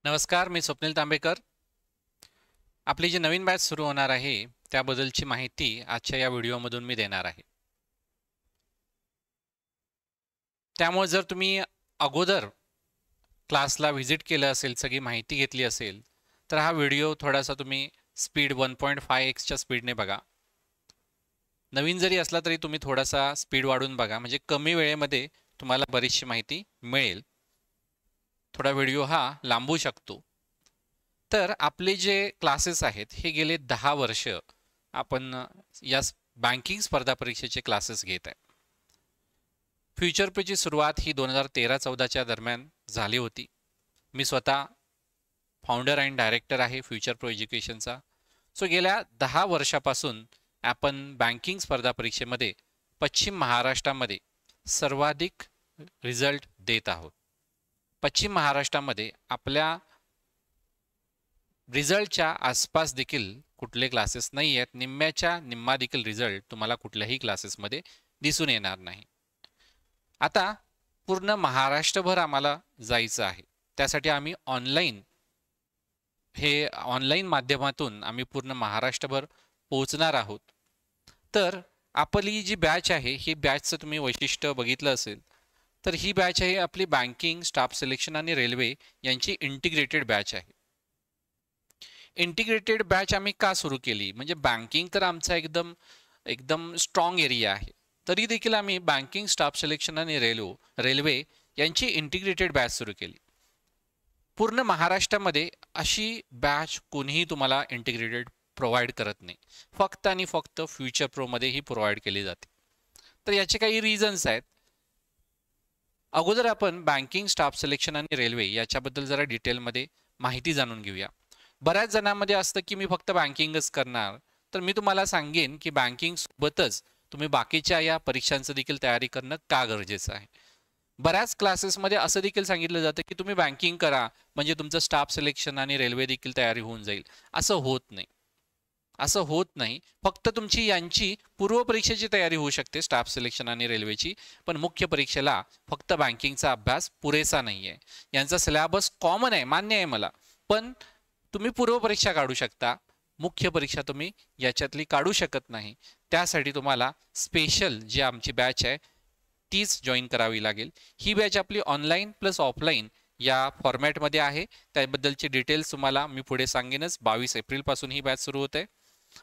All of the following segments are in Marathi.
नमस्कार, मी स्वप्नील तांबेकर. आपली जी नवीन बॅच सुरू होणार आहे त्याबद्दलची माहिती आजच्या या व्हिडिओमधून मी देणार आहे. त्यामुळे जर तुम्ही अगोदर क्लासला व्हिजिट केलं असेल, सगळी माहिती घेतली असेल, तर हा व्हिडिओ थोडासा तुम्ही स्पीड 1.5x स्पीडने बघा. नवीन जरी असला तरी तुम्ही थोडासा स्पीड वाढवून बघा, म्हणजे कमी वेळेमध्ये तुम्हाला बरीचशी माहिती मिळेल. थोडा व्हिडिओ हा लांबू शकतो. तर आपले जे क्लासेस आहेत हे गेले 10 वर्ष आपण या बँकिंग स्पर्धा परीक्षेचे क्लासेस घेत आहे. फ्युचर प्रोची सुरुवात ही 2013-14च्या दरम्यान झाली होती. मी स्वतः फाउंडर अँड डायरेक्टर आहे फ्युचर प्रो एज्युकेशनचा. सो गेल्या 10 वर्षापासून आपण बँकिंग स्पर्धा परीक्षेमध्ये पश्चिम महाराष्ट्रामध्ये सर्वाधिक रिझल्ट देत आहोत. पश्चिम महाराष्ट्रामध्ये आपल्या रिझल्टच्या आसपास देखील कुठले क्लासेस नाही आहेत. निम्म्याच्या निम्मा देखील रिझल्ट तुम्हाला कुठल्याही क्लासेसमध्ये दिसून येणार नाही. आता पूर्ण महाराष्ट्रभर आम्हाला जायचं आहे. त्यासाठी आम्ही ऑनलाईन माध्यमातून आम्ही पूर्ण महाराष्ट्रभर पोहोचणार आहोत. तर आपली जी बॅच आहे ही बॅचचं तुम्ही वैशिष्ट्य बघितलं असेल तर ही बॅच आहे आपली बँकिंग, स्टाफ सिलेक्शन आणि रेल्वे यांची इंटिग्रेटेड बॅच आहे. इंटिग्रेटेड बॅच आम्ही का सुरू केली, म्हणजे बँकिंग तर आमचा एकदम स्ट्रॉंग एरिया आहे, तरी देखील आम्ही बँकिंग, स्टाफ सिलेक्शन आणि रेल्वे यांची इंटिग्रेटेड बॅच सुरू केली. पूर्ण महाराष्ट्रामध्ये अशी बॅच कोणीही तुम्हाला इंटिग्रेटेड प्रोव्हाइड करत नाही. फक्त आणि फक्त फ्युचर प्रोमध्ये ही प्रोव्हाइड केली जाते. तर याचे काही रिझन्स आहेत. अगोदर आपण बँकिंग, स्टाफ सिलेक्शन आणि रेल्वे याच्याबद्दल जरा डिटेलमध्ये माहिती जाणून घेऊया. बऱ्याच जणांमध्ये असतं की मी फक्त बँकिंगच करणार, तर मी तुम्हाला सांगेन की बँकिंग सोबतच तुम्ही बाकीच्या या परीक्षांचं देखील तयारी करणं का गरजेचं आहे. बऱ्याच क्लासेसमध्ये असं देखील सांगितलं जातं की तुम्ही बँकिंग करा म्हणजे तुमचं स्टाफ सिलेक्शन आणि रेल्वे देखील तयारी होऊन जाईल. असं होत नाही. फक्त तुमची यांची पूर्व परीक्षेची तयारी होऊ शकते, स्टाफ सिलेक्शन आणि रेल्वेची, पण मुख्य परीक्षेला फक्त बँकिंगचा अभ्यास पुरेसा नाही आहे. यांचा सिलेबस कॉमन आहे, मान्य आहे मला, पण तुम्ही पूर्व परीक्षा काढू शकता, मुख्य परीक्षा तुम्ही याच्यातली काढू शकत नाही. त्यासाठी तुम्हाला स्पेशल जी आमची बॅच आहे तीच जॉईन करावी लागेल. ही बॅच आपली ऑनलाईन प्लस ऑफलाईन या फॉर्मॅटमध्ये आहे. त्याबद्दलचे डिटेल्स तुम्हाला मी पुढे सांगेनच. 22 एप्रिलपासून ही बॅच सुरू होते.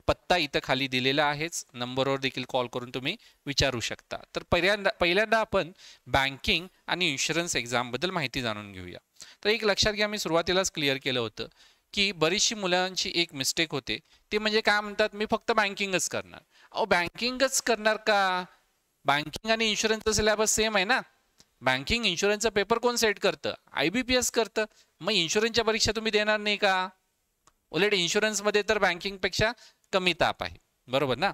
पत्ता इथं खाली दिलेला आहेच, नंबरवर देखील कॉल करून तुम्ही विचारू शकता. तर पहिल्यांदा आपण बँकिंग आणि इन्शुरन्स एक्झामबद्दल माहिती जाणून घेऊया. तर एक लक्षात घ्या, मी सुरुवातीलाच क्लिअर केलं होतं की बरीचशी मुलांची एक मिस्टेक होते, ते म्हणजे काय म्हणतात, मी फक्त बँकिंगच करणार. बँकिंगच करणार का? बँकिंग आणि इन्शुरन्सचा सिलेबस सेम आहे ना. बँकिंग इन्शुरन्सचा पेपर कोण सेट करतं? IBPS करतं. मग इन्शुरन्सच्या परीक्षा तुम्ही देणार नाही का? उलट इन्शुरन्समध्ये तर बँकिंगपेक्षा कमी ताप आहे, बरोबर ना.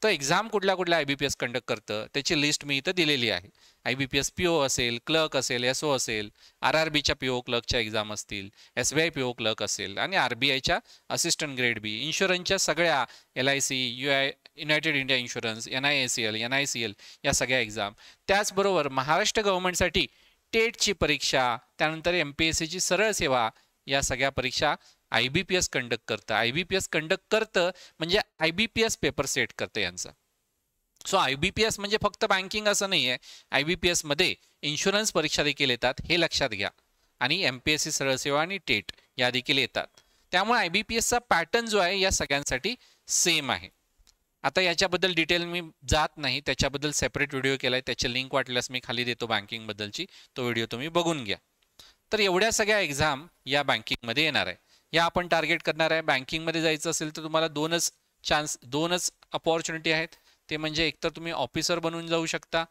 तर एक्झाम कुठल्या IBPS कंडक्ट करतं त्याची लिस्ट मी इथं दिलेली आहे. IBPS PO असेल, क्लर्क असेल, SO असेल, RRBच्या PO क्लर्कच्या एक्झाम असतील, SBI PO क्लर्क असेल आणि RBIच्या असिस्टंट ग्रेड बी, इन्शुरन्सच्या सगळ्या LIC, United India insurance, NICL या सगळ्या एक्झाम. त्याचबरोबर महाराष्ट्र गव्हर्नमेंटसाठी टेटची परीक्षा, त्यानंतर MPSCची सरळ सेवा, या सगळ्या परीक्षा IBPS कंडक्ट करतं. IBPS कंडक्ट करतं म्हणजे IBPS पेपर सेट करतं यांचा. सो IBPS म्हणजे फक्त बँकिंग असं नाही आहे. IBPS मध्ये इन्शुरन्स परीक्षा देखील येतात, हे लक्षात घ्या. आणि MPSC सरळ सेवा आणि टेट या देखील येतात. त्यामुळे IBPSचा पॅटर्न जो आहे या सगळ्यांसाठी सेम आहे. आता याच्याबद्दल डिटेल मी जात नाही, त्याच्याबद्दल सेपरेट व्हिडिओ केलाय, त्याची लिंक वाटल्यास मी खाली देतो बँकिंगबद्दलची, तो व्हिडिओ तुम्ही बघून घ्या. तर एवढ्या सगळ्या एक्झाम या बँकिंगमध्ये येणार आहे. या आपण टार्गेट करणार आहे. बँकिंगमध्ये जायचं असेल तर तुम्हाला दोनच अपॉर्च्युनिटी आहेत. ते म्हणजे एकतर तुम्ही ऑफिसर बनून जाऊ शकता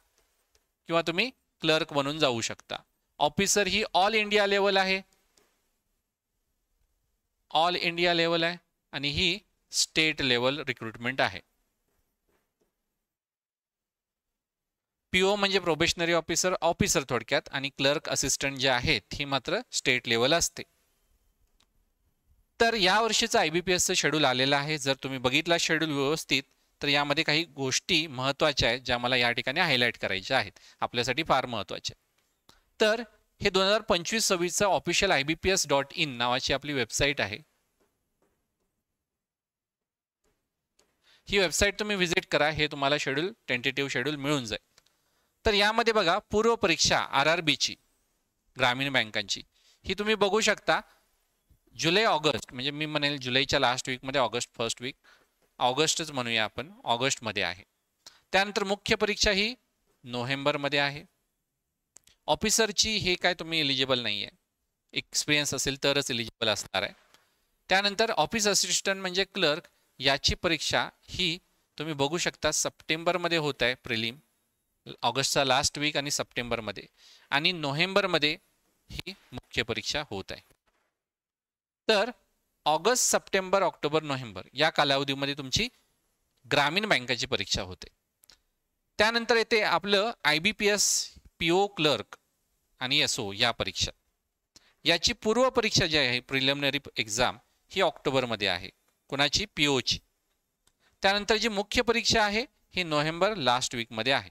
किंवा तुम्ही क्लर्क बनून जाऊ शकता. ऑफिसर ही ऑल इंडिया लेवल आहे, आणि ही स्टेट लेवल रिक्रुटमेंट आहे. PO म्हणजे प्रोबेशनरी ऑफिसर थोडक्यात, आणि क्लर्क असिस्टंट जे आहेत ही मात्र स्टेट लेवल असते. तर या वर्षीचा IBPSचं शेड्यूल आलेलं आहे. जर तुम्ही बघितला शेड्यूल व्यवस्थित तर यामध्ये काही गोष्टी महत्त्वाच्या आहेत ज्या मला या ठिकाणी हायलाईट करायच्या आहेत, आपल्यासाठी फार महत्त्वाच्या. तर हे 2025-26चं ऑफिशियल IBPS.in नावाची आपली वेबसाईट आहे. ही वेबसाईट तुम्ही व्हिजिट करा, हे तुम्हाला शेड्यूल, टेंटेटिव्ह शेड्यूल मिळून जाईल. तर यामध्ये बघा पूर्व परीक्षा RRBची ग्रामीण बँकांची ही तुम्ही बघू शकता. जुलै ऑगस्ट म्हणजे मी म्हणेल जुलैच्या लास्ट वीकमध्ये, ऑगस्ट फर्स्ट वीक, ऑगस्टच म्हणूया आपण, ऑगस्टमध्ये आहे. त्यानंतर मुख्य परीक्षा ही नोव्हेंबरमध्ये आहे. ऑफिसरची हे काय तुम्ही एलिजिबल नाही आहे, एक्सपिरियन्स असेल तरच एलिजिबल असणार आहे. त्यानंतर ऑफिस असिस्टंट म्हणजे क्लर्क, याची परीक्षा ही तुम्ही बघू शकता सप्टेंबरमध्ये होत आहे प्रिलिम, ऑगस्टचा लास्ट वीक आणि सप्टेंबरमध्ये, आणि नोव्हेंबरमध्ये ही मुख्य परीक्षा होत आहे. तर ऑगस्ट, सप्टेंबर, ऑक्टोबर, नोव्हेंबर या कालावधीमध्ये तुमची ग्रामीण बँकाची परीक्षा होते. त्यानंतर येते आपलं IBPS PO क्लर्क आणि SO या परीक्षा. याची पूर्व परीक्षा जी आहे प्रिलिमिनरी एक्झाम ही ऑक्टोबरमध्ये आहे, कुणाची? POची. त्यानंतर जी मुख्य परीक्षा आहे ही नोव्हेंबर लास्ट वीकमध्ये आहे.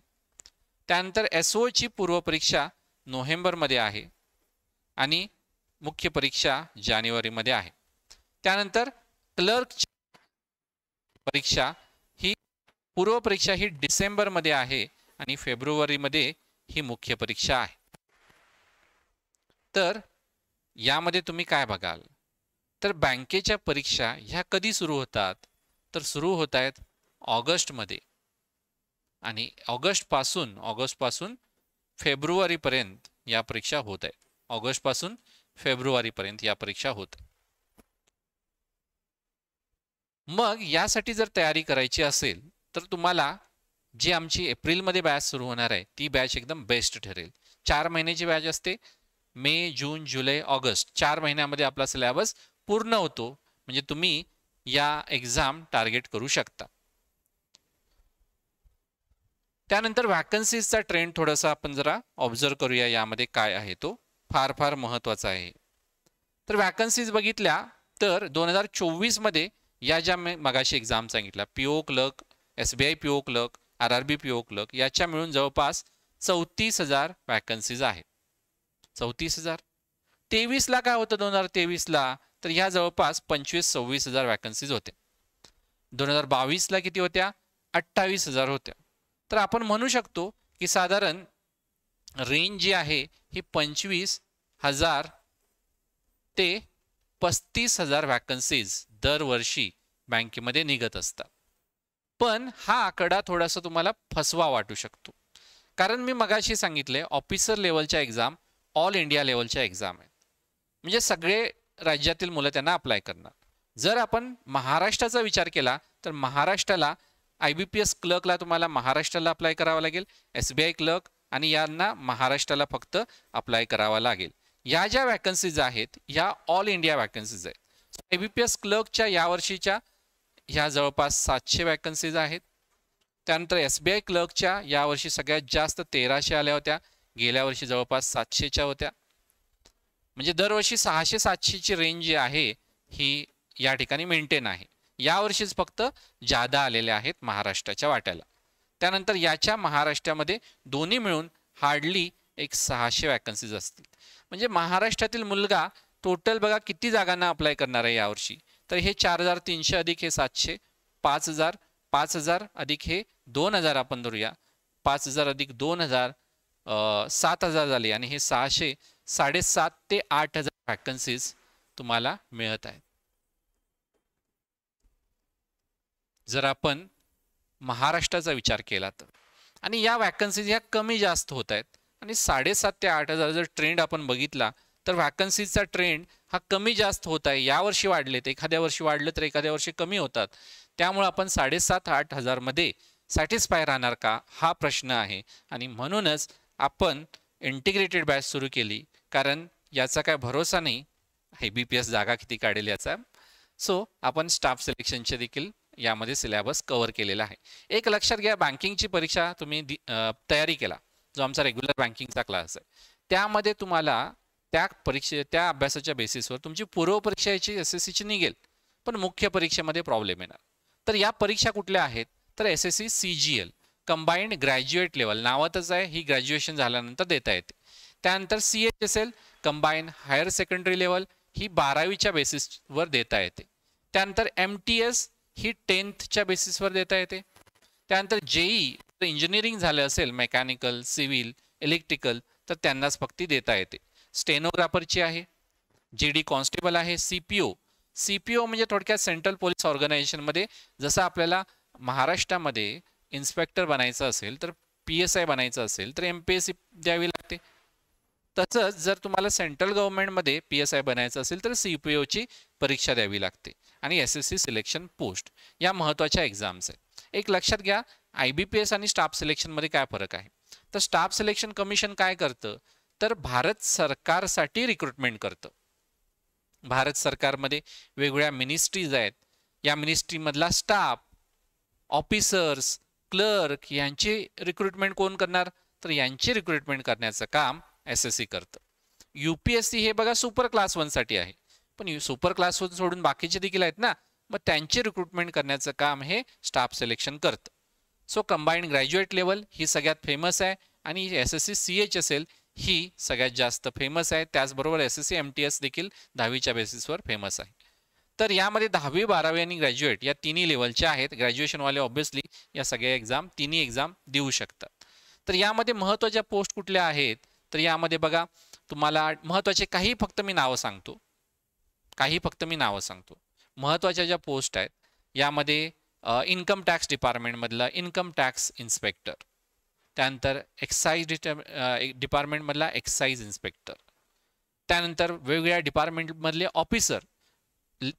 त्यानंतर SOची पूर्व परीक्षा नोव्हेंबरमध्ये आहे आणि मुख्य परीक्षा जानेवारीमध्ये आहे. त्यानंतर क्लर्कची परीक्षा ही पूर्व परीक्षा ही डिसेंबरमध्ये आहे आणि फेब्रुवारीमध्ये ही मुख्य परीक्षा आहे. तर यामध्ये तुम्ही काय बघाल, तर बँकेच्या परीक्षा ह्या कधी सुरू होतात, तर सुरू होत आहेत ऑगस्टमध्ये, आणि ऑगस्टपासून फेब्रुवारीपर्यंत या परीक्षा होत आहेत. ऑगस्टपासून फेब्रुवारीपर्यंत या परीक्षा होत. मग यासाठी जर तयारी करायची असेल तर तुम्हाला जी आमची एप्रिलमध्ये बॅच सुरू होणार आहे ती बॅच एकदम बेस्ट ठरेल. 4 महिन्याची बॅच असते. मे, जून, जुलै, ऑगस्ट 4 महिन्यामध्ये आपला सिलेबस पूर्ण होतो. म्हणजे तुम्ही या एक्झाम टार्गेट करू शकता. त्यानंतर वॅकन्सीजचा ट्रेंड थोडासा आपण जरा ऑब्झर्व करूया, यामध्ये काय आहे तो फार फार महत्त्वाचा आहे. तर वॅकन्सीज बघितल्या तर 2024 मध्ये या ज्या मगाशी एक्झाम सांगितल्या PO clerk, SBI PO clerk, RRB PO clerk याच्या मिळून जवळपास 34,000 वॅकन्सीज आहेत. 34,000. 23ला काय होतं 2023ला, तर ह्या जवळपास 25-26,000 वॅकन्सीज होत्या. 2022ला किती होत्या? 28,000 होत्या. तर आपण म्हणू शकतो की साधारण रेंज जी आहे ही 25,000 ते 35,000 वॅकन्सीज दरवर्षी बँकेमध्ये निघत असतात. पण हा आकडा थोडासा तुम्हाला फसवा वाटू शकतो, कारण मी मगाशी सांगितले ऑफिसर लेवलच्या एक्झाम ऑल इंडिया लेवलच्या एक्झाम आहेत, म्हणजे सगळे राज्यातील मुलं त्यांना अप्लाय करणार. जर आपण महाराष्ट्राचा विचार केला तर महाराष्ट्राला IBPS क्लर्कला तुम्हाला महाराष्ट्राला अप्लाय करावा लागेल, SBI क्लर्क आणि यांना महाराष्ट्राला फक्त अप्लाय करावा लागेल. या ज्या वॅकन्सीज आहेत ह्या ऑल इंडिया वॅकन्सीज आहेत. IBPS क्लर्कच्या यावर्षीच्या ह्या जवळपास 700 वॅकन्सीज आहेत. त्यानंतर SBI क्लर्कच्या यावर्षी सगळ्यात जास्त 1300 आल्या होत्या, गेल्या वर्षी जवळपास 700च्या होत्या. म्हणजे दरवर्षी 600-700ची रेंज जी आहे ही या ठिकाणी मेंटेन आहे. यावर्षीच फक्त जादा आलेल्या आहेत महाराष्ट्राच्या वाट्याला. त्यानंतर याच्या महाराष्ट्रामध्ये दोन्ही मिळून हार्डली एक 600 वॅकन्सीज असतील. म्हणजे महाराष्ट्रातील मुलगा टोटल बघा किती जागांना अप्लाय करणार आहे यावर्षी, तर हे 4,300 अधिक हे 700, 5,000, 5,000 अधिक हे 2,000 आपण धरूया, 5,000 अधिक 2,000 7,000 झाले, आणि हे 600, 7,500 ते 8,000 वॅकन्सीज तुम्हाला मिळत आहेत. जर आपण महाराष्ट्राचा विचार केला तर, आणि या वॅकन्सीज ह्या कमी जास्त होत आहेत, आणि 7,500 ते 8,000 जर ट्रेंड आपण बघितला तर वॅकन्सीजचा ट्रेंड हा कमी जास्त होत आहे. यावर्षी वाढलेत, एखाद्या वर्षी वाढलं तर एखाद्या वर्षी कमी होतात. त्यामुळे आपण 7,500-8,000 मध्ये सॅटिस्फाय राहणार का हा प्रश्न आहे. आणि म्हणूनच आपण इंटिग्रेटेड बॅच सुरू केली, कारण याचा काय भरोसा नाही IBPS जागा किती काढेल याचा. सो आपण स्टाफ सिलेक्शनचे देखील यामध्ये सिलेबस कव्हर केलेला आहे. एक लक्षात घ्या, बँकिंगची परीक्षा तुम्ही तयारी केला, जो आमचा रेग्युलर बँकिंगचा क्लास आहे, त्यामध्ये तुम्हाला त्या अभ्यासाच्या बेसिसवर तुमची पूर्व परीक्षा याची SSCची निघेल, पण मुख्य परीक्षेमध्ये प्रॉब्लेम येणार. तर या परीक्षा कुठल्या आहेत, तर SSC CGL combined graduate level नावातच आहे, ही ग्रॅज्युएशन झाल्यानंतर देता येते. त्यानंतर CHSL combine higher secondary level ही 12वीच्या बेसिसवर देता येते. त्यानंतर MTS ही 10thच्या बेसिसवर देता येते. त्यानंतर JEE इंजिनिअरिंग झालं असेल मेकॅनिकल, सिव्हिल, इलेक्ट्रिकल तर त्यांनाच फक्त देता येते. स्टेनोग्राफरची आहे, GD कॉन्स्टेबल आहे, CPO म्हणजे थोडक्यात सेंट्रल पोलीस ऑर्गनायझेशनमध्ये जसं आपल्याला महाराष्ट्रामध्ये इन्स्पेक्टर बनायचं असेल तर PSI बनायचं असेल तर MPSC द्यावी लागते. तसंच जर तुम्हाला सेंट्रल गव्हर्नमेंटमध्ये PSI बनायचं असेल तर CPOची परीक्षा द्यावी लागते. आणि SSC सिलेक्शन पोस्ट या महत्त्वाच्या एक्झाम्स आहेत. एक लक्षात घ्या, IBPS आणि स्टाफ सिलेक्शनमध्ये काय फरक आहे. तर स्टाफ सिलेक्शन कमिशन काय करतं तर भारत सरकारसाठी रिक्रुटमेंट करतं. भारत सरकारमध्ये वेगवेगळ्या मिनिस्ट्रीज आहेत, या मिनिस्ट्रीमधला स्टाफ, ऑफिसर्स, क्लर्क यांची रिक्रुटमेंट कोण करणार तर यांची रिक्रुटमेंट करण्याचं काम SSC करतं. UPSC हे बघा सुपर क्लास 1 साठी आहे, पण सुपर क्लास 1 सोडून बाकीचे देखील आहेत ना, मग त्यांची रिक्रुटमेंट करण्याचं काम हे स्टाफ सिलेक्शन करतं. सो कंबाईंड ग्रॅज्युएट लेवल ही सगळ्यात फेमस आहे आणि SSC CHSL ही सगळ्यात जास्त फेमस आहे. त्याचबरोबर SSC MTS देखील 10वीच्या बेसिसवर फेमस आहे. तर यामध्ये 10वी 12वी आणि ग्रॅज्युएट या तिन्ही लेवलच्या आहेत. ग्रॅज्युएशनवाले ऑब्व्हियसली या सगळ्या एक्झाम तिन्ही एक्झाम देऊ शकतात. तर यामध्ये महत्त्वाच्या पोस्ट कुठल्या आहेत तर यामध्ये बघा तुम्हाला महत्त्वाचे काही फक्त मी नावं सांगतो. महत्त्वाच्या ज्या पोस्ट आहेत यामध्ये इन्कम टॅक्स डिपार्टमेंटमधला इन्कम टॅक्स इन्स्पेक्टर, त्यानंतर एक्साईज डिपार्टमेंटमधला एक्साईज इन्स्पेक्टर, त्यानंतर वेगवेगळ्या डिपार्टमेंटमधले ऑफिसर.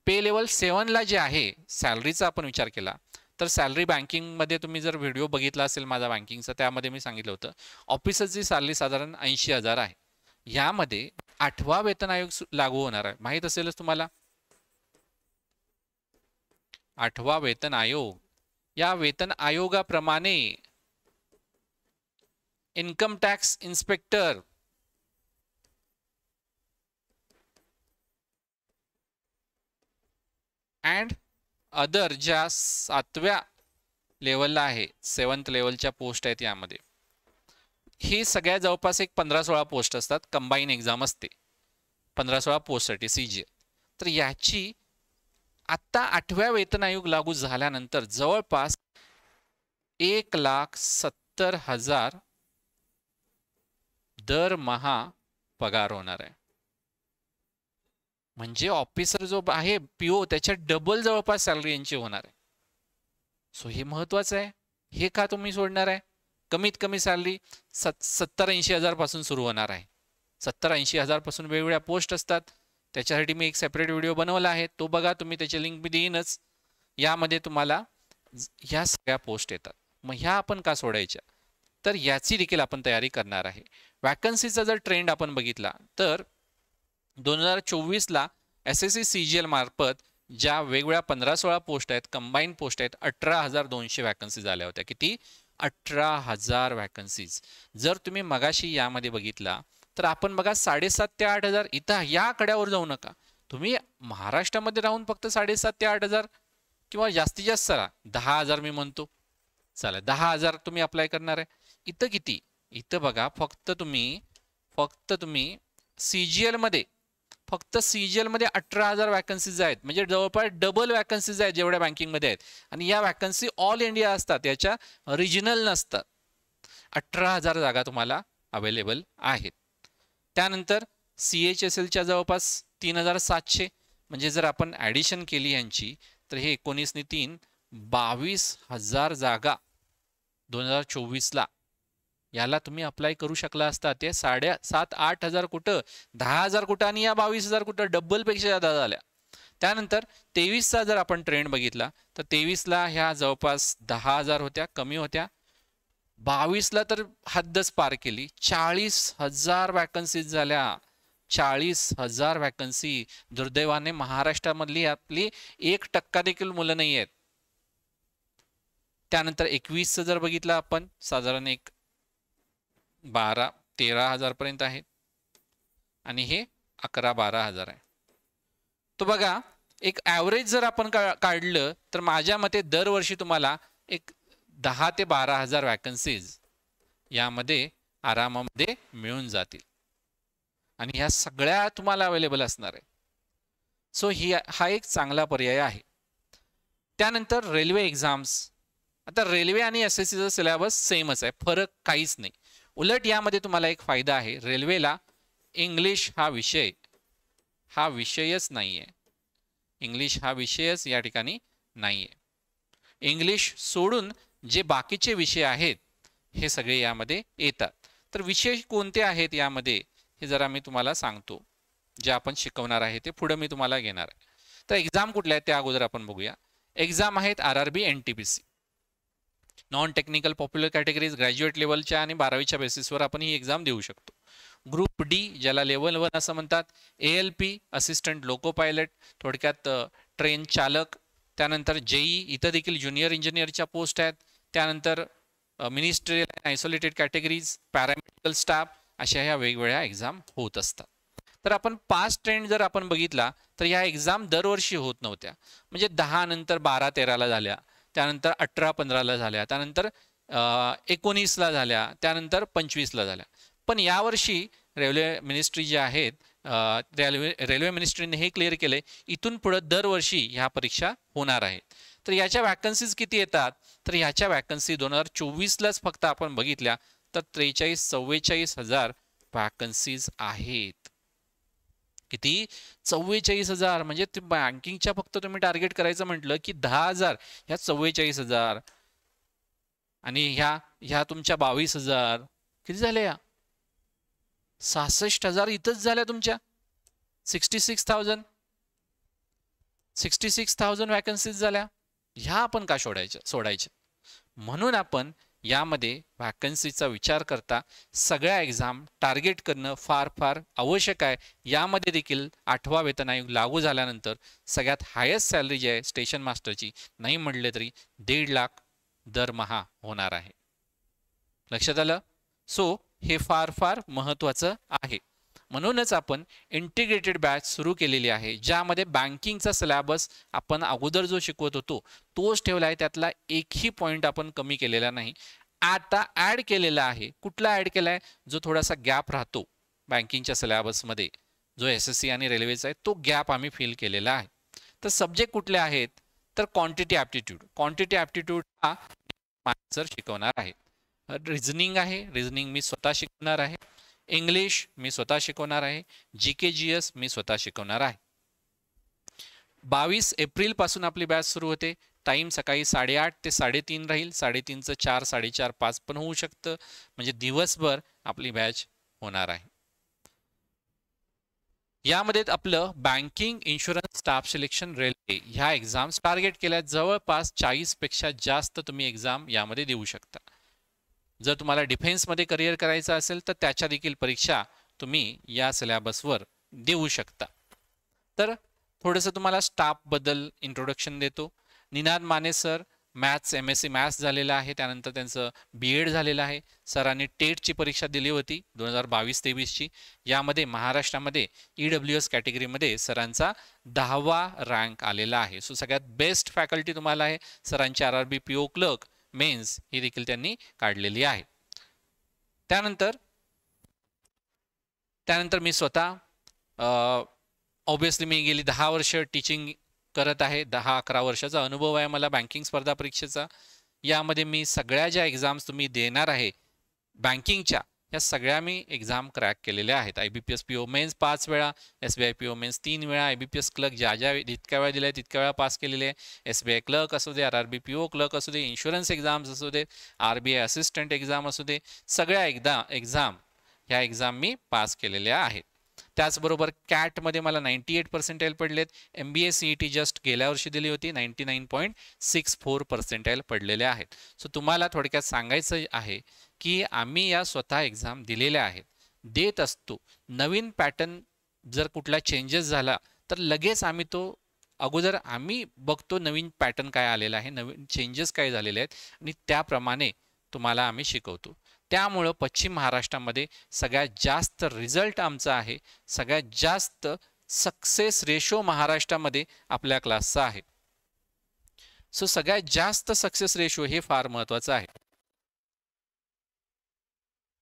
पे लेवल 7ला जे आहे सॅलरीचा आपण विचार केला तर सॅलरी बँकिंगमध्ये तुम्ही जर व्हिडिओ बघितला असेल माझा बँकिंगचा त्यामध्ये मी सांगितलं होतं ऑफिसरची सॅलरी साधारण 80,000 आहे. यामध्ये 8वा वेतन आयोग लागू होणार आहे, माहीत असेलच तुम्हाला. 8वा वेतन आयोग, या वेतन आयोगाप्रमाणे income tax inspector and other ज्या 7व्या लेवलला आहे 7th लेवलच्या पोस्ट आहेत यामध्ये ही सगळ्या जवळपास एक 15-16 पोस्ट असतात. कंबाईन एक्झाम असते 15-16 पोस्टसाठी CGL. तर याची आत्ता 8व्या वेतन आयोग लागू झाल्यानंतर जवळपास 1,70,000 दरमहा पगार होणार आहे. म्हणजे ऑफिसर जो आहे PO त्याच्या डबल जवळपास सॅलरी यांची होणार आहे. सो हे महत्वाचं आहे. हे का तुम्ही सोडणार आहे. कमीत कमी सॅलरी 70-80,000 पासून सुरू होणार आहे. 70-80,000 पासून वेगवेगळ्या पोस्ट असतात. त्याच्यासाठी मी एक सेपरेट व्हिडिओ बनवला आहे, तो बघा तुम्ही, त्याची लिंक मी देईनच. यामध्ये तुम्हाला ह्या सगळ्या पोस्ट येतात. मग ह्या आपण का सोडायच्या तर याची देखील आपण तयारी करणार आहे. वॅकन्सीचा जर ट्रेंड आपण बघितला तर 2024ला SSC CGL मार्फत ज्या वेगवेगळ्या 15-16 पोस्ट आहेत, कंबाईन पोस्ट आहेत, 18,200 वॅकन्सीज आल्या होत्या. किती? 18,000 वॅकन्सीज. जर तुम्ही मगाशी यामध्ये बघितला तर आपण बघा 7,500 ते 8,000. इथं या कड्यावर जाऊ नका. तुम्ही महाराष्ट्रामध्ये राहून फक्त 7,500 ते 8,000 किंवा जास्तीत जास्त चला 10,000 मी म्हणतो, चला 10,000 तुम्ही अप्लाय करणार आहे. इथं किती? इथं बघा फक्त तुम्ही CGL मध्ये फक्त CGL मध्ये 18,000 वॅकन्सीज आहेत. म्हणजे जवळपास डबल वॅकन्सीज आहेत जेवढ्या बँकिंगमध्ये आहेत. आणि या वॅकन्सी ऑल इंडिया असतात, याच्या रिजनल नसतात. 18,000 जागा तुम्हाला अवेलेबल आहेत. त्यानंतर CHSLच्या जवळपास 3,700. म्हणजे जर आपण ॲडिशन केली यांची तर हे 19 ने 3 22,000 जागा 2024ला याला तुम्ही अप्लाय करू शकला असता. ते 7,500-8,000 कुठं, 10,000 कुठं आणि या 22,000 कुठं, डबल पेक्षा जादा झाल्या. त्यानंतर 23चा जर आपण ट्रेंड बघितला तर 23ला ह्या जवळपास 10,000 होत्या, कमी होत्या. 22ला तर हद्दच पार केली, 40,000 वॅकन्सीज झाल्या. 40,000 वॅकन्सी. दुर्दैवाने महाराष्ट्रामधली आपली 1% देखील मुलं नाही आहेत. त्यानंतर 21चं जर बघितलं आपण साधारण एक 12-13,000 पर्यंत आहे आणि हे 11-12,000 आहे. तो बघा एक ॲव्हरेज जर आपण काढलं तर माझ्या मते दरवर्षी तुम्हाला एक 10,000 ते 12,000 वॅकन्सीज यामध्ये आरामामध्ये मिळून जातील. आणि ह्या सगळ्या तुम्हाला अवेलेबल असणार आहे. सो हा एक चांगला पर्याय आहे. त्यानंतर रेल्वे एक्झाम्स. आता रेल्वे आणि SSCचा सिलेबस सेमच आहे, फरक काहीच नाही. उलट यामध्ये तुम्हाला एक फायदा आहे, रेल्वेला इंग्लिश हा विषयच नाही आहे. इंग्लिश हा विषयच या ठिकाणी नाही आहे. इंग्लिश सोडून जे बाकीचे विषय आहेत हे सगळे यामध्ये येतात. तर विषय कोणते आहेत यामध्ये हे जरा मी तुम्हाला सांगतो. जे आपण शिकवणार आहे ते पुढे मी तुम्हाला घेणार आहे. तर एक्झाम कुठल्या आहेत त्या अगोदर आपण बघूया. एक्झाम आहेत RRB NTPC, non technical popular categories, graduate लेवलच्या आणि 12वीच्या बेसिसवर आपण ही एक्झाम देऊ शकतो. ग्रुप D ज्याला लेवल 1 असं म्हणतात, ALP असिस्टंट लोको पायलट, थोडक्यात ट्रेन चालक. त्यानंतर JEE, इथं देखील ज्युनियर इंजिनियरच्या पोस्ट आहेत. त्यानंतर ministerial isolated categories, paramedical staff, अशा ह्या वेगवेगळ्या एक्झाम होत असतात. तर आपण पास्ट ट्रेंड जर आपण बघितला तर ह्या एक्झाम दरवर्षी होत नव्हत्या. म्हणजे 10 नंतर 12-13ला झाल्या, त्यानंतर 18-15ला झाल्या, त्यानंतर 19ला झाल्या, त्यानंतर 25ला झाल्या. पण यावर्षी रेल्वे मिनिस्ट्री जे आहेत, रेल्वे मिनिस्ट्रीने हे क्लिअर केले, इथून पुढे दरवर्षी ह्या परीक्षा होणार आहेत. तर याच्या वॅकन्सीज किती येतात, तर ह्याच्या वॅकन्सी 2024लाच फक्त आपण बघितल्या तर 43-44 वॅकन्सीज आहेत. किती? 44,000. म्हणजे ते बँकिंगच्या फक्त तुम्ही टार्गेट करायचं म्हटलं की 10,000, ह्या 44,000 आणि ह्या तुमच्या 22,000 किती झाल्या? 66,000 इथंच झाल्या तुमच्या. 66,000 वॅकन्सीज झाल्या. ह्या आपण का सोडायच्या? म्हणून आपण यामध्ये वॅकन्सीचा विचार करता सगळ्या एक्झाम टार्गेट करणं फार फार आवश्यक आहे. यामध्ये देखील 8वा वेतन आयोग लागू झाल्यानंतर सगळ्यात हायेस्ट सॅलरी जी आहे स्टेशन मास्टरची, नाही म्हणले तरी 1.5 लाख दरमहा होणार आहे. लक्षात आलं? सो हे फार फार महत्त्वाचं आहे. म्हणूनच आपण इंटिग्रेटेड बॅच सुरू केलेली आहे, ज्यामध्ये बँकिंगचा सिलेबस आपण अगोदर जो शिकवत होतो तोच ठेवला आहे. त्यातला एकही पॉईंट आपण कमी केलेला नाही. आता ॲड केलेला आहे. कुठला ॲड केला आहे? जो थोडासा गॅप राहतो बँकिंगच्या सिलेबसमध्ये, जो SSC आणि रेल्वेचा आहे, तो गॅप आम्ही फिल केलेला आहे. तर सब्जेक्ट कुठले आहेत? तर क्वांटिटी ॲप्टिट्यूड हा सर शिकवणार आहे. रिझनिंग आहे, रिझनिंग मी स्वतः शिकवणार आहे. इंग्लिश मी स्वतः शिकवणार आहे. GK GS मी स्वतः शिकवणार आहे. 22 एप्रिल पासून आपली बॅच सुरू होते. टाइम सकाळी 8:30 ते 3:30 राहील. 3:30चं 4, 4:30, 5 पण होऊ शकतं. म्हणजे दिवसभर आपली बॅच होणार आहे. यामध्ये आपलं banking, insurance, staff selection, railway ह्या एक्झाम्स टार्गेट केल्या. जवळपास 40 पेक्षा जास्त तुम्ही एक्झाम यामध्ये देऊ शकता. जर तुम्हाला डिफेन्समध्ये करिअर करायचं असेल तर त्याच्या देखील परीक्षा तुम्ही या सिलेबसवर देऊ शकता. तर थोडंसं तुम्हाला स्टाफबद्दल इंट्रोडक्शन देतो. Ninad Mane sir, maths MSc maths झालेलं आहे, त्यानंतर त्यांचं BEd झालेलं आहे. सरांनी टेटची परीक्षा दिली होती 2022-23ची. यामध्ये महाराष्ट्रामध्ये EWS कॅटेगरीमध्ये सरांचा 10वा रँक आलेला आहे. सो सगळ्यात बेस्ट फॅकल्टी तुम्हाला आहे. सरांची RRB PO क्लर्क मेन्स ही देखील त्यांनी काढलेली आहे. त्यानंतर मी स्वतः ऑब्विसली मी गेली 10 वर्ष टीचिंग करत आहे. 10-11 वर्षाचा अनुभव आहे मला बँकिंग स्पर्धा परीक्षेचा. यामध्ये मी सगळ्या ज्या एक्झाम्स तुम्ही देणार आहे बँकिंगच्या, या सगळ्या मी एक्झाम क्रॅक केलेल्या आहेत. IBPS PO मेन्स 5 वेळा, SBI PO मेन्स 3 वेळा, IBPS क्लर्क ज्या जितक्या वेळा दिल्या तितक्या वेळा पास केलेले आहे. SBI क्लर्क असू दे, RRB PO क्लर्क असू दे, इन्शुरन्स एक्झाम्स असू दे, RBI असिस्टंट एक्झाम असू दे, सगळ्या एक्झाम ह्या एक्झाम मी पास केलेल्या आहेत. त्याचबरोबर कॅटमध्ये मला 98% पडलेत. MBA CET जस्ट गेल्या वर्षी दिली होती, 99.64% पडलेले आहेत. सो तुम्हाला थोडक्यात सांगायचं आहे की आम्ही या स्वतः एक्झाम दिलेल्या आहेत, देत असतो. नवीन पॅटर्न जर कुठला चेंजेस झाला तर लगेच आम्ही तो अगोदर आम्ही बघतो नवीन पॅटर्न काय आलेला आहे, नवीन चेंजेस काय झालेले आहेत आणि त्याप्रमाणे तुम्हाला आम्ही शिकवतो. त्यामुळं पश्चिम महाराष्ट्रामध्ये सगळ्यात जास्त रिझल्ट आमचा आहे, सगळ्यात जास्त सक्सेस रेशो महाराष्ट्रामध्ये आपल्या क्लासचा आहे. सो सगळ्यात जास्त सक्सेस रेशो हे फार महत्त्वाचं आहे.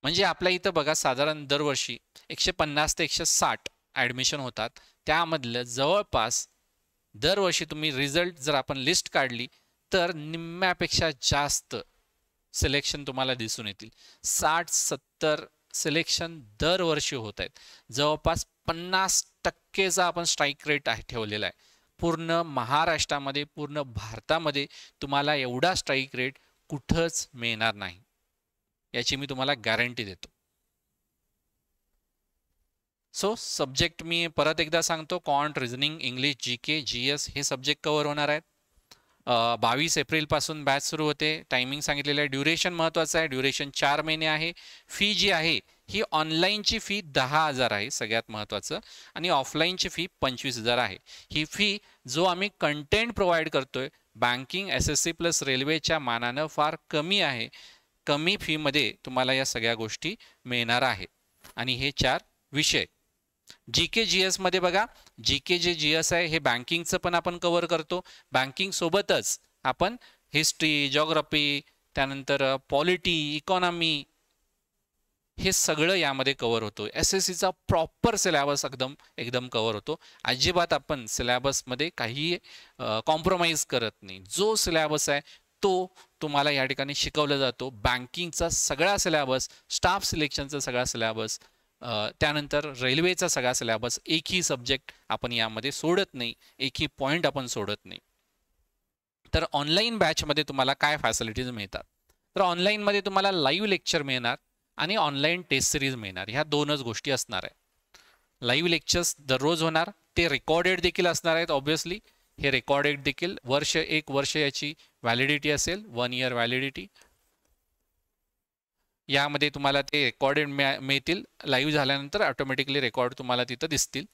म्हणजे आपल्या इथं बघा साधारण दरवर्षी 150 ते 160 ॲडमिशन होतात. त्यामधलं जवळपास दरवर्षी तुम्ही रिझल्ट जर आपण लिस्ट काढली तर निम्म्यापेक्षा जास्त सिलेक्शन तुम्हाला दिसून येतील. 60-70 सिलेक्शन दरवर्षी होत आहेत. जवळपास 50%चा आपण स्ट्राईक रेट आहे ठेवलेला आहे. पूर्ण महाराष्ट्रामध्ये, पूर्ण भारतामध्ये तुम्हाला एवढा स्ट्राईक रेट कुठंच मिळणार नाही, याची मी तुम्हाला गॅरंटी देतो. सो सब्जेक्ट मी परत एकदा सांगतो, quant, reasoning, English, GK, GS हे सब्जेक्ट कव्हर होणार आहेत. 22 एप्रिलपासून बॅच सुरू होते. टायमिंग सांगितलेलं आहे. ड्युरेशन महत्त्वाचं आहे. ड्युरेशन 4 महिने आहे. फी जी आहे ही ऑनलाईनची फी 10,000 आहे सगळ्यात महत्त्वाचं, आणि ऑफलाईनची फी 25,000 आहे. ही फी जो आम्ही कंटेंट प्रोव्हाइड करतोय बँकिंग, SSC प्लस रेल्वेच्या मानानं फार कमी आहे. कमी फीमध्ये तुम्हाला या सगळ्या गोष्टी मिळणार आहेत. आणि हे 4 विषय GK GS मध्ये बघा, GK जे GS आहे हे बँकिंगचं पण आपण कव्हर करतो. बँकिंग सोबतच आपण हिस्ट्री, जिओग्राफी, त्यानंतर पॉलिटी, इकॉनॉमी हे सगळं यामध्ये कव्हर होतो. SSCचा प्रॉपर सिलेबस एकदम कव्हर होतो. अजिबात आपण सिलेबसमध्ये काही कॉम्प्रोमाइज करत नाही. जो सिलेबस आहे तो तुम्हाला या ठिकाणी शिकवला जातो. बँकिंगचा सगळा सिलेबस, स्टाफ सिलेक्शनचा सगळा सिलेबस, त्यानंतर रेल्वेचा सगळा सिलेबस, एकही सब्जेक्ट आपण यामध्ये सोडत नाही, एकही पॉईंट आपण सोडत नाही. तर ऑनलाईन बॅचमध्ये तुम्हाला काय फॅसिलिटीज मिळतात? तर ऑनलाईनमध्ये तुम्हाला लाईव्ह लेक्चर मिळणार आणि ऑनलाईन टेस्ट सिरीज मिळणार. ह्या दोनच गोष्टी असणार आहेत. लाईव्ह लेक्चर्स दररोज होणार, ते रेकॉर्डेड देखील असणार आहेत. ऑब्व्हियसली हे रेकॉर्डेड देखील 1 वर्ष याची व्हॅलिडिटी असेल, 1 इयर व्हॅलिडिटी. यामध्ये तुम्हाला ते रेकॉर्डेड मिळतील. लाईव्ह झाल्यानंतर ऑटोमॅटिकली रेकॉर्ड तुम्हाला तिथं दिसतील.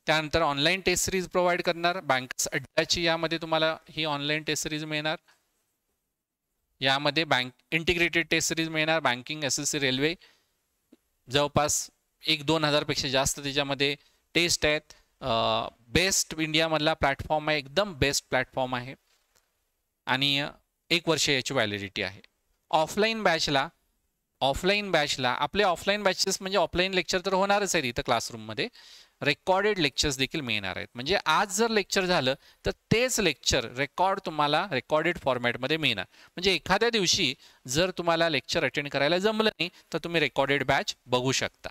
त्यानंतर ऑनलाईन टेस्ट सिरीज प्रोव्हाइड करणार बँकर्स अड्डाची. यामध्ये तुम्हाला ही ऑनलाईन टेस्ट सिरीज मिळणार. यामध्ये इंटिग्रेटेड टेस्ट सिरीज मिळणार. बँकिंग, SSC, रेल्वे जवळपास 1-2 हजारपेक्षा जास्त त्याच्यामध्ये टेस्ट आहेत. बेस्ट इंडियामधला प्लॅटफॉर्म आहे, एकदम बेस्ट प्लॅटफॉर्म आहे, आणि 1 वर्ष याची व्हॅलिडिटी आहे. ऑफलाईन बॅचला आपले ऑफलाईन बॅचेस म्हणजे ऑफलाईन लेक्चर तर होणारच आहेत इथं क्लासरूममध्ये, रेकॉर्डेड लेक्चर्स देखील मिळणार आहेत. म्हणजे आज जर लेक्चर झालं तर तेच लेक्चर रेकॉर्ड तुम्हाला रेकॉर्डेड फॉर्मॅटमध्ये मिळणार. म्हणजे एखाद्या दिवशी जर तुम्हाला लेक्चर अटेंड करायला जमलं नाही तर तुम्ही रेकॉर्डेड बॅच बघू शकता.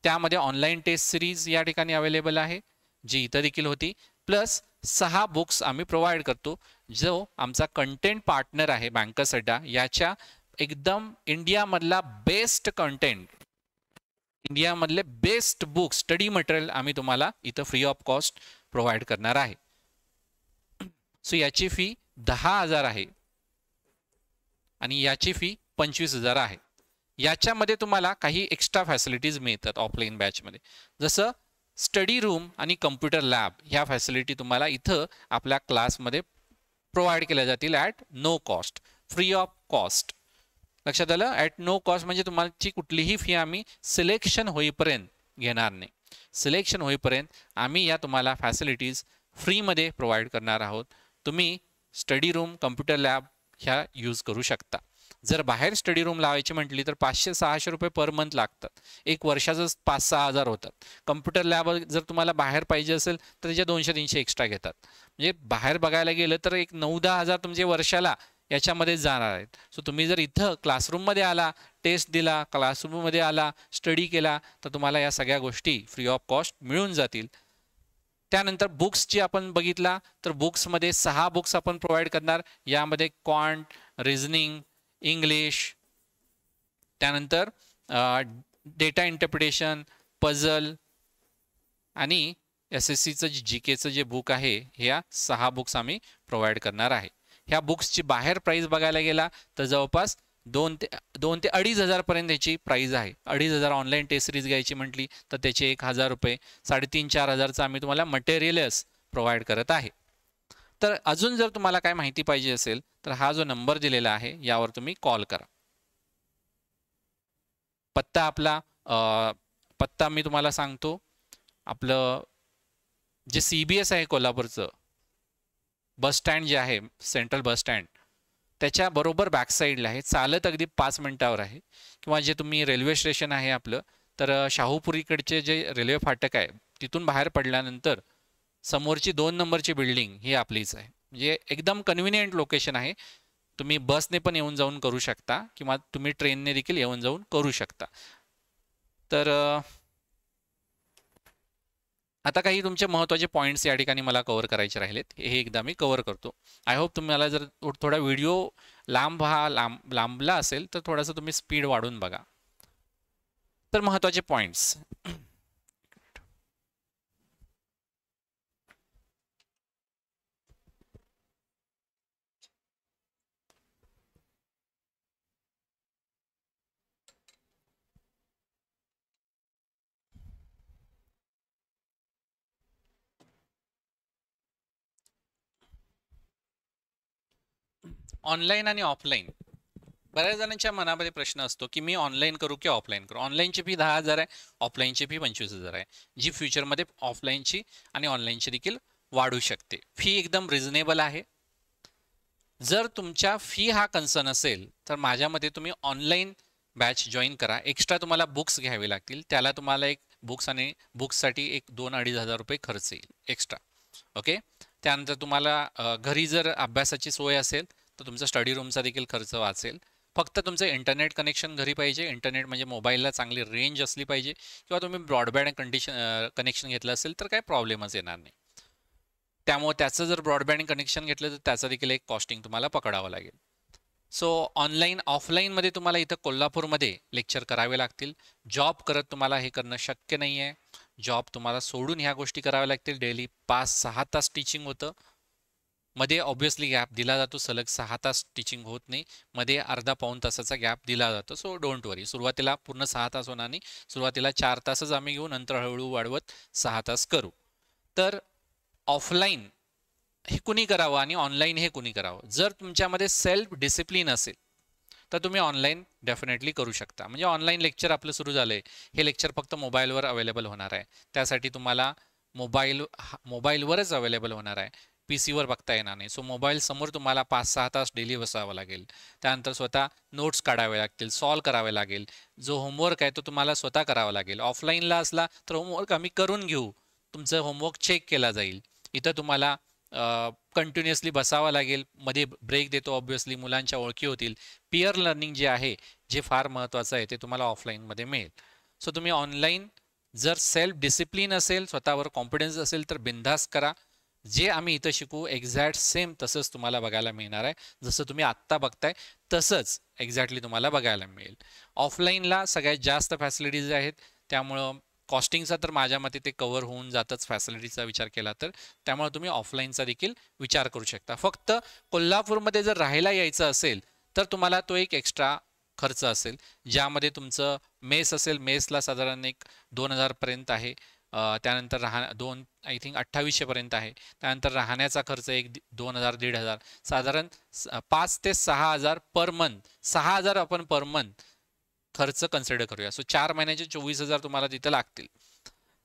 त्यामध्ये ऑनलाईन टेस्ट सिरीज या ठिकाणी अवेलेबल आहे, जी इथं देखील होती. प्लस 6 बुक्स आम्ही प्रोव्हाइड करतो. जो आमचा कंटेंट पार्टनर आहे बँकर्स अड्डा, याच्या एकदम इंडियामधला बेस्ट कंटेंट, इंडियामधले बेस्ट बुक, स्टडी मटेरियल आम्ही तुम्हाला इथं फ्री ऑफ कॉस्ट प्रोव्हाइड करणार आहे. सो याची फी 10,000 आहे आणि याची फी 25,000 आहे. याच्यामध्ये तुम्हाला काही एक्स्ट्रा फॅसिलिटीज मिळतात ऑफलाईन बॅचमध्ये, जसं स्टडी रूम आणि कम्प्युटर लॅब. ह्या फॅसिलिटी तुम्हाला इथं आपल्या क्लासमध्ये प्रोव्हाइड केल्या जातील at no cost, free of cost. लक्षात आलं? ॲट नो कॉस्ट म्हणजे तुम्हाला कुठलीही फी आम्ही सिलेक्शन होईपर्यंत घेणार नाही. सिलेक्शन होईपर्यंत आम्ही या तुम्हाला फॅसिलिटीज फ्रीमध्ये प्रोव्हाइड करणार आहोत. तुम्ही स्टडी रूम, कम्प्युटर लॅब ह्या यूज करू शकता. जर बाहेर स्टडी रूम लावायची म्हटली तर 500-600 रुपये पर मंथ लागतात. 1 वर्षाचं 5-6 हजार होतात. कम्प्युटर लॅब जर तुम्हाला बाहेर पाहिजे असेल तर त्याच्या 200-300 एक्स्ट्रा घेतात. म्हणजे बाहेर बघायला गेलं तर एक 9-10 हजार तुमचे वर्षाला याच्यामध्ये जाणार आहेत. सो तुम्ही जर इथं क्लासरूममध्ये आला, टेस्ट दिला, क्लासरूममध्ये आला, स्टडी केला तर तुम्हाला या सगळ्या गोष्टी फ्री ऑफ कॉस्ट मिळून जातील. त्यानंतर बुक्सची आपण बघितला तर बुक्समध्ये 6 बुक्स आपण प्रोव्हाइड करणार. यामध्ये क्वांट, रिझनिंग, इंग्लिश, त्यानंतर डेटा इंटरप्रिटेशन, पझल आणि SSCचं GKचं जे बुक आहे, ह्या 6 बुक्स आम्ही प्रोव्हाइड करणार आहे. ह्या बुक्सची बाहेर प्राइस बघायला गेला तर जवळपास 2 ते 2,500 पर्यंत याची प्राइस आहे. 2,500 ऑनलाईन टेस्ट सिरीज घ्यायची म्हटली तर त्याचे 1,000 रुपये, 3,500-4 हजारचं आम्ही तुम्हाला मटेरियल्स प्रोव्हाइड करत आहे. तर अजून जर तुम्हाला काय माहिती पाहिजे असेल तर हा जो नंबर दिलेला आहे यावर तुम्ही कॉल करा. पत्ता मी तुम्हाला सांगतो. आपलं जे CBS आहे कोल्हापूरचं बस स्टँड जे आहे, सेंट्रल बस स्टँड, त्याच्या बरोबर बॅक साईडला आहे, चालत अगदी 5 मिनिटावर आहे. किंवा जे तुम्ही रेल्वे स्टेशन आहे आपलं, तर शाहूपुरीकडचे जे रेल्वे फाटक आहे तिथून बाहेर पडल्यानंतर समोरची 2 नंबरची बिल्डिंग ही आपलीच आहे. म्हणजे एकदम कन्व्हिनियंट लोकेशन आहे. तुम्ही बसने पण येऊन जाऊन करू शकता किंवा तुम्ही ट्रेनने देखील येऊन जाऊन करू शकता. तर आता काही तुमचे महत्त्वाचे पॉईंट्स या ठिकाणी मला कव्हर करायचे राहिलेत, हे एकदा मी कव्हर करतो. आय होप तुम्हाला जर थोडा व्हिडिओ लांबला असेल तर थोडंसं तुम्ही स्पीड वाढून बघा. तर महत्त्वाचे पॉईंट्स. ऑनलाईन आणि ऑफलाईन, बऱ्याच जणांच्या मनामध्ये प्रश्न असतो की मी ऑनलाईन करू की ऑफलाईन करू. ऑनलाईनची फी 10,000 आहे, ऑफलाईनची फी 25,000 आहे, जी फ्युचरमध्ये ऑफलाईनची आणि ऑनलाईनची देखील वाढू शकते. फी एकदम रिझनेबल आहे. जर तुमच्या फी हा कन्सर्न असेल तर माझ्या मते तुम्ही ऑनलाईन बॅच जॉईन करा. एक्स्ट्रा तुम्हाला बुक्स घ्यावे लागतील, त्याला तुम्हाला एक बुक्ससाठी एक 2-2.5 हजार रुपये खर्च येईल एक्स्ट्रा. ओके. त्यानंतर तुम्हाला घरी जर अभ्यासाची सोय असेल तर तुमचा स्टडी रूमचा देखील खर्च वाचेल. फक्त तुमचं इंटरनेट कनेक्शन घरी पाहिजे. इंटरनेट म्हणजे मोबाईलला चांगली रेंज असली पाहिजे, किंवा तुम्ही ब्रॉडबँड कनेक्शन घेतलं असेल तर काही प्रॉब्लेमच येणार नाही. त्यामुळे त्याचं जर ब्रॉडबँड कनेक्शन घेतलं तर त्याचं देखील एक कॉस्टिंग तुम्हाला पकडावं लागेल. सो ऑनलाईन ऑफलाईनमध्ये तुम्हाला इथं कोल्हापूरमध्ये लेक्चर करावे लागतील. जॉब करत तुम्हाला हे करणं शक्य नाही आहे. जॉब तुम्हाला सोडून ह्या गोष्टी कराव्या लागतील. डेली 5-6 तास टीचिंग होतं. मध्ये ऑब्व्हियसली गॅप दिला जातो, सलग 6 तास टीचिंग होत नाही, मध्ये अर्धा-पाऊण तासाचा गॅप दिला जातो. सो डोंट वरी, सुरुवातीला पूर्ण 6 तास होणार नाही. सुरुवातीला 4 तासच आम्ही घेऊ, नंतर हळूहळू वाढवत 6 तास करू. तर ऑफलाईन हे कुणी करावं आणि ऑनलाईन हे कुणी करावं? जर तुमच्यामध्ये सेल्फ डिसिप्लिन असेल तर तुम्ही ऑनलाईन डेफिनेटली करू शकता. म्हणजे ऑनलाईन लेक्चर आपलं सुरू झालंय, हे लेक्चर फक्त मोबाईलवर अवेलेबल होणार आहे. त्यासाठी तुम्हाला मोबाईलवरच अवेलेबल होणार आहे, PC वर बघता येणार नाही. सो मोबाईल समोर तुम्हाला 5-6 तास डेली बसावं लागेल. त्यानंतर स्वतः नोट्स काढावे लागतील, सॉल्व करावे लागेल. जो होमवर्क आहे तो तुम्हाला स्वतः करावा लागेल. ऑफलाईनला असला तर होमवर्क आम्ही करून घेऊ, तुमचं होमवर्क चेक केला जाईल. इथं तुम्हाला कंटिन्युअसली बसावं लागेल. मध्ये ब्रेक देतो, ऑब्व्हियसली मुलांच्या ओळखी होतील. पियर लर्निंग जे आहे, जे फार महत्त्वाचं आहे, ते तुम्हाला ऑफलाईनमध्ये मिळेल. सो तुम्ही ऑनलाईन जर सेल्फ डिसिप्लिन असेल, स्वतःवर कॉन्फिडन्स असेल तर बिनधास्त करा. जे आम्ही इथं शिकू एक्झॅक्ट सेम तसंच तुम्हाला बघायला मिळणार आहे. जसं तुम्ही आत्ता बघताय तसंच एक्झॅक्टली तुम्हाला बघायला मिळेल. ऑफलाईनला सगळ्यात जास्त फॅसिलिटीज आहेत, त्यामुळं कॉस्टिंगचा तर माझ्या मते ते कव्हर होऊन जातच फॅसिलिटीचा विचार केला तर. त्यामुळे तुम्ही ऑफलाईनचा देखील विचार करू शकता. फक्त कोल्हापूरमध्ये जर राहायला यायचं असेल तर तुम्हाला तो एक एक्स्ट्रा खर्च असेल, ज्यामध्ये तुमचं मेस असेल. मेसला साधारण एक 2,000 पर्यंत आहे. त्यानंतर आय थिंक 2800 पर्यंत आहे. त्यानंतर राहण्याचा खर्च एक 2,000-1,500, साधारण 5 ते 6,000 पर मंथ. 6,000 आपण पर मंथ खर्च कन्सिडर करूया. सो 4 महिन्याचे 24,000 तुम्हाला तिथं लागतील.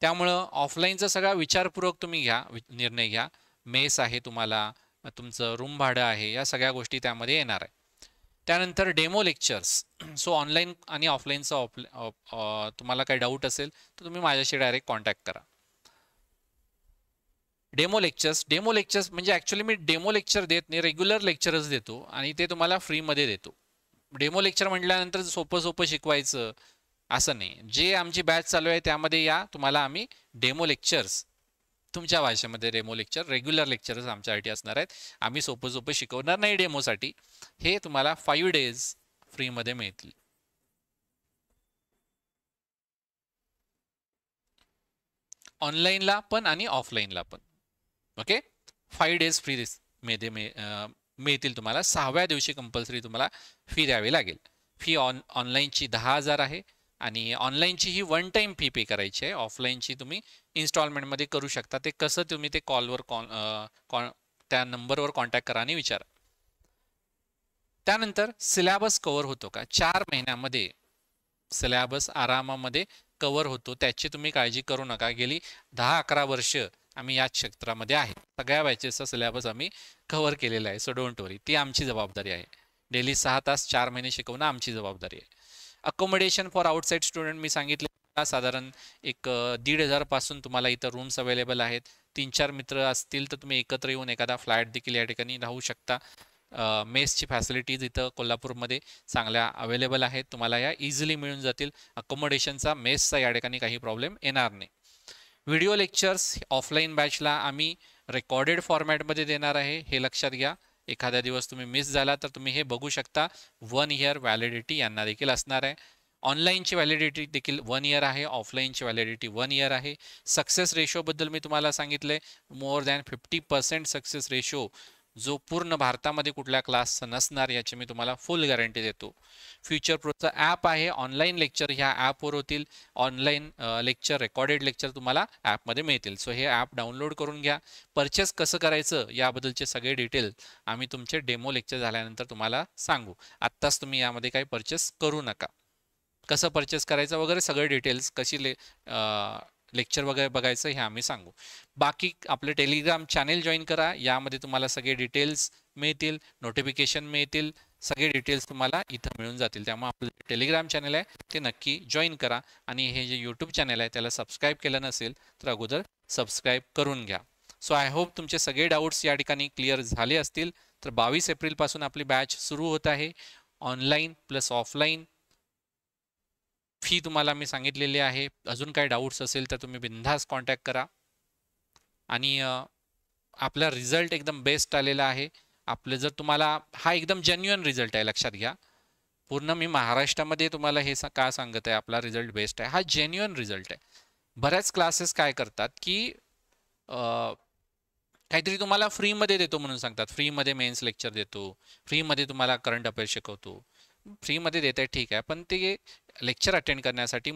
त्यामुळं ऑफलाईनचा सगळा विचारपूर्वक तुम्ही निर्णय घ्या. मेस आहे तुम्हाला, तुमचं रूम भाडं आहे, या सगळ्या गोष्टी त्यामध्ये येणार आहे. त्यानंतर डेमो लेक्चर्स. सो ऑनलाईन आणि ऑफलाईनचा तुम्हाला काही डाऊट असेल तर तुम्ही माझ्याशी डायरेक्ट कॉन्टॅक्ट करा. डेमो लेक्चर्स म्हणजे ॲक्च्युली मी डेमो लेक्चर देत नाही, रेग्युलर लेक्चरच देतो आणि ते तुम्हाला फ्रीमध्ये देतो. डेमो लेक्चर म्हटल्यानंतर सोपं शिकवायचं असं नाही. जे आमची बॅच चालू आहे त्यामध्ये या, तुम्हाला आम्ही डेमो लेक्चर्स, तुमच्या भाषेमध्ये डेमो लेक्चर, रेग्युलर लेक्चरच आमच्यासाठी असणार आहेत. आम्ही सोपं शिकवणार नाही डेमोसाठी. हे तुम्हाला 5 days फ्रीमध्ये मिळतील. ऑनलाईनला पण आणि ऑफलाईनला पण. ओके. 5 days फ्री मध्ये मिळतील तुम्हाला. 6व्या दिवशी कंपल्सरी तुम्हाला फी द्यावी लागेल. फी ऑनलाईनची 10,000 आहे आणि ऑनलाईनची ही 1 टाइम फी पे करायची आहे. ऑफलाईनची तुम्ही इन्स्टॉलमेंटमध्ये करू शकता. ते कसं तुम्ही ते कॉलवर त्या नंबरवर कॉन्टॅक्ट करा आणि विचारा. त्यानंतर सिलेबस कव्हर होतो का? 4 महिन्यामध्ये सिलेबस आरामामध्ये कव्हर होतो, त्याची तुम्ही काळजी करू नका. गेली 10-11 वर्ष आम्ही याच क्षेत्रामध्ये आहे. सगळ्या बॅचेसचा सिलेबस आम्ही कव्हर केलेला आहे. सो डोंट वरी, ती आमची जबाबदारी आहे. डेली 6 तास 4 महिने शिकवणं आमची जबाबदारी आहे. अकोमोडेशन फॉर आउटसाइड स्टुडंट मी सांगितले साधारण एक 1,500 पासून तुम्हाला इथं रूम्स अवेलेबल आहेत. 3-4 मित्र असतील तर तुम्ही एकत्र येऊन एखादा फ्लॅट देखील या ठिकाणी राहू शकता. मेसची फॅसिलिटीज इथं कोल्हापूरमध्ये चांगल्या अवेलेबल आहेत, तुम्हाला या इझिली मिळून जातील. अकोमोडेशनचा मेसचा या ठिकाणी काही प्रॉब्लेम येणार नाही. व्हिडिओ लेक्चर्स ऑफलाईन बॅचला आम्ही रेकॉर्डेड फॉर्मॅटमध्ये देणार आहे, हे लक्षात घ्या. एखाद्या दिवस तुम्ही मिस झाला तर तुम्ही हे बघू शकता. 1 इयर व्हॅलिडिटी यांना देखील असणार आहे. ऑनलाईनची व्हॅलिडिटी देखील 1 इयर आहे, ऑफलाईनची व्हॅलिडिटी 1 इयर आहे. सक्सेस रेशोबद्दल मी तुम्हाला सांगितले, मोर दॅन 50% सक्सेस रेशो जो पूर्ण भारतामध्ये कुठल्या क्लासचं नसणार, याची मी तुम्हाला फुल गॅरंटी देतो. फ्युचर प्रोचं ॲप आहे, ऑनलाईन लेक्चर ह्या ॲपवर होतील. ऑनलाईन लेक्चर रेकॉर्डेड लेक्चर तुम्हाला ॲपमध्ये मिळतील. सो हे ॲप डाउनलोड करून घ्या. परचेस कसं करायचं याबद्दलचे सगळे डिटेल आम्ही तुमचे डेमो लेक्चर झाल्यानंतर तुम्हाला सांगू. आत्ताच तुम्ही यामध्ये काही परचेस करू नका. कसं परचेस करायचं वगैरे सगळे डिटेल्स, कशी लेक्चर वगैरे बघायचं हे आम्ही सांगू. बाकी आपले टेलिग्राम चॅनेल जॉईन करा, यामध्ये तुम्हाला सगळे डिटेल्स मिळतील, नोटिफिकेशन मिळतील, सगळे डिटेल्स तुम्हाला इथं मिळून जातील. त्यामुळे आपलं टेलिग्राम चॅनल आहे ते नक्की जॉईन करा. आणि हे जे यूट्यूब चॅनल आहे त्याला सबस्क्राईब केलं नसेल तर अगोदर सबस्क्राईब करून घ्या. सो आय होप तुमचे सगळे डाऊट्स या ठिकाणी क्लिअर झाले असतील. तर 22 एप्रिलपासून आपली बॅच सुरू होत आहे. Online plus offline. फी तुम्हाला मी सांगितलेली आहे. अजून काही डाऊट्स असेल तर तुम्ही बिनधास्त कॉन्टॅक्ट करा. आणि आपला रिझल्ट एकदम बेस्ट आलेला आहे. आपलं जर तुम्हाला हा एकदम जेन्युइन रिझल्ट आहे, लक्षात घ्या. पूर्ण मी महाराष्ट्रामध्ये तुम्हाला हे का सांगत आहे आपला रिझल्ट बेस्ट आहे, हा जेन्युइन रिझल्ट आहे. बऱ्याच क्लासेस काय करतात की काहीतरी तुम्हाला फ्रीमध्ये देतो म्हणून सांगतात, फ्रीमध्ये मेन्स लेक्चर देतो, फ्रीमध्ये तुम्हाला करंट अफेअर शिकवतो. फ्रीमध्ये देत आहे ठीक आहे, पण ते लेक्चर अटेंड करण्यासाठी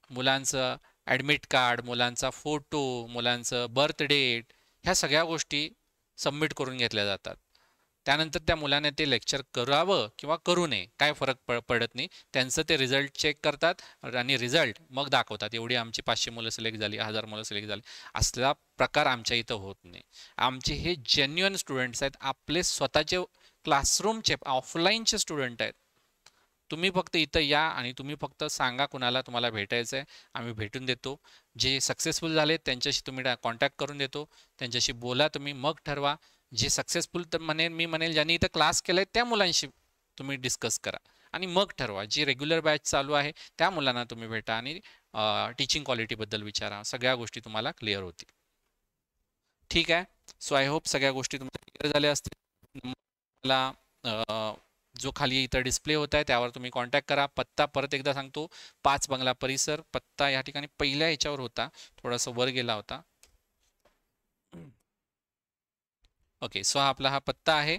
मुलांचं ॲडमिट कार्ड, मुलांचा फोटो, मुलांचं बर्थ डेट, ह्या सगळ्या गोष्टी सबमिट करून घेतल्या जातात. त्यानंतर त्या मुलाने ते लेक्चर करावं किंवा करू नये काय फरक पडत नाही. त्यांचं ते रिझल्ट चेक करतात आणि रिझल्ट मग दाखवतात. एवढी आमची 500 मुलं सिलेक्ट झाली, 1000 मुलं सिलेक्ट झाली, असला प्रकार आमच्या इथं होत नाही. आमचे हे जेन्युइन स्टुडंट्स आहेत, आपले स्वतःचे क्लासरूमचे ऑफलाईनचे स्टुडंट आहेत. तुम्ही फक्त इथं या आणि तुम्ही फक्त सांगा कुणाला तुम्हाला भेटायचं आहे, आम्ही भेटून देतो. जे सक्सेसफुल झाले त्यांच्याशी तुम्ही कॉन्टॅक्ट करून देतो, त्यांच्याशी बोला तुम्ही, मग ठरवा. जे सक्सेसफुल तर मी म्हणेल ज्यांनी इथं क्लास केलाय त्या मुलांशी तुम्ही डिस्कस करा आणि मग ठरवा. जी रेग्युलर बॅच चालू आहे त्या मुलांना तुम्ही भेटा आणि टीचिंग क्वालिटीबद्दल विचारा. सगळ्या गोष्टी तुम्हाला क्लिअर होतील. ठीक आहे. सो आय होप सगळ्या गोष्टी तुम्हाला क्लिअर झाल्या असतील. मला जो खाली इथं डिस्प्ले होत आहे त्यावर तुम्ही कॉन्टॅक्ट करा. पत्ता परत एकदा सांगतो, 5 बंगला परिसर. पत्ता या ठिकाणी पहिल्या ह्याच्यावर होता, थोडासा वर गेला होता. ओके, सो आपला हा पत्ता आहे.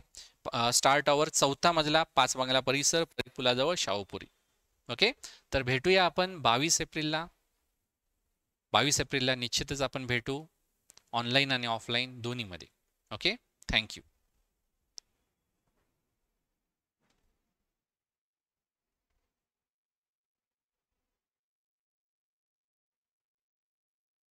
स्टार टॉवर 4था मजला, 5 बंगला परिसर, पुलाजवळ, शाहूपुरी. ओके, तर भेटूया आपण 22 एप्रिलला. 22 एप्रिलला निश्चितच आपण भेटू, ऑनलाईन आणि ऑफलाईन दोन्हीमध्ये. Okay, thank you.